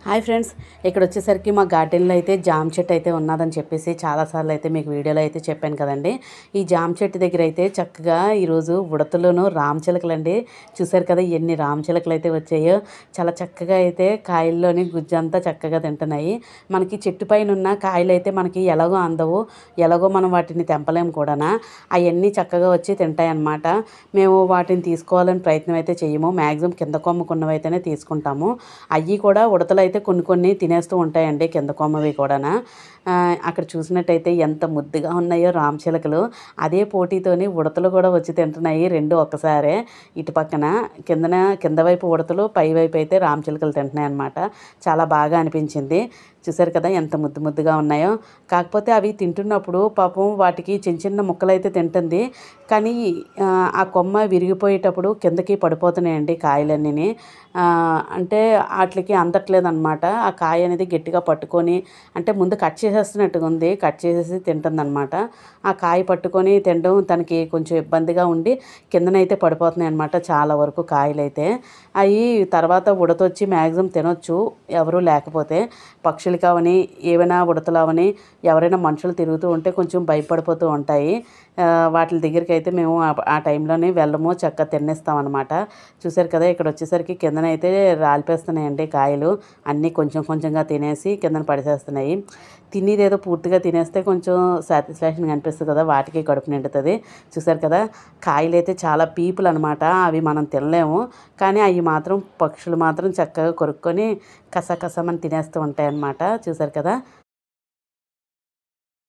Hi friends, ఇక్కడ వచ్చేసరికి మా గార్డెన్లో అయితే జామ చెట్టు అయితే ఉన్నదని చెప్పేసి చాలాసార్లు అయితే మీకు వీడియోలో అయితే చెప్పాను కదండి. ఈ జామ చెట్టు దగ్గర అయితే చక్కగా ఈరోజు ఉడతలోను రామచిలకలండి. చూసారు కదా ఎన్ని రామచిలకలు అయితే వచ్చాయో. చాలా చక్కగా అయితే కాయల్లోని గుజ్జంతా చక్కగా తింటున్నాయి. మనకి చెట్టు పైన ఉన్న కాయలు అయితే మనకి ఎలాగో అందవు, ఎలాగో మనం వాటిని తెంపలేము కూడానా. అవన్నీ చక్కగా వచ్చి తింటాయి అన్నమాట. మేము వాటిని తీసుకోవాలని ప్రయత్నం అయితే చేయము. మ్యాక్సిమం కింద కొమ్మకున్నవైతేనే తీసుకుంటాము. అవి కూడా ఉడతలు అయితే కొన్ని కొన్ని తినేస్తూ ఉంటాయండి, కింద కొమ్మవి కూడానా. అక్కడ చూసినట్టయితే ఎంత ముద్దుగా ఉన్నాయో రామచిలకలు. అదే పోటీతోని ఉడతలు కూడా వచ్చి తింటున్నాయి, రెండు ఒక్కసారే. ఇటు పక్కన కింద వైపు ఉడతలు, పై వైపు అయితే రామచిలకలు తింటున్నాయి అన్నమాట. చాలా బాగా అనిపించింది. చూసారు కదా ఎంత ముద్దు ముద్దుగా ఉన్నాయో. కాకపోతే అవి తింటున్నప్పుడు పాపం వాటికి చిన్న చిన్న ముక్కలు అయితే తింటుంది, కానీ ఆ కొమ్మ విరిగిపోయేటప్పుడు కిందకి పడిపోతున్నాయండి కాయలన్నీ. అంటే వాటికి అందట్లేదన్నమాట. ఆ కాయ అనేది గట్టిగా పట్టుకొని, అంటే ముందు కట్ చేసేస్తున్నట్టుగా ఉంది, కట్ చేసేసి తింటుందన్నమాట. ఆ కాయ పట్టుకొని తినడం తనకి కొంచెం ఇబ్బందిగా ఉండి కిందనైతే పడిపోతున్నాయి అన్నమాట చాలా వరకు కాయలైతే. అవి తర్వాత ఉడతొచ్చి మ్యాక్సిమం తినొచ్చు ఎవరు లేకపోతే. పక్షులు కావని, ఏవైనా ఉడతలవని, ఎవరైనా మనుషులు తిరుగుతూ ఉంటే కొంచెం భయపడిపోతూ ఉంటాయి. వాటి దగ్గరికి అయితే మేము ఆ టైంలోనే వెళ్ళము, చక్కగా తినేస్తాం అనమాట. చూసారు కదా ఇక్కడ వచ్చేసరికి కిందనైతే రాలిపేస్తున్నాయండి కాయలు అన్నీ. కొంచెం కొంచెంగా తినేసి కిందన పడిసేస్తున్నాయి. తినేదేదో పూర్తిగా తినేస్తే కొంచెం సాటిస్ఫాక్షన్గా అనిపిస్తుంది కదా, వాటికి కడుపు నిండుతుంది. చూసారు కదా కాయలు అయితే చాలా పీపులు అనమాట. అవి మనం తినలేము, కానీ అవి మాత్రం పక్షులు మాత్రం చక్కగా కొరుక్కొని కసకసమని తినేస్తూ ఉంటాయి అన్నమాట. చూసారు కదా.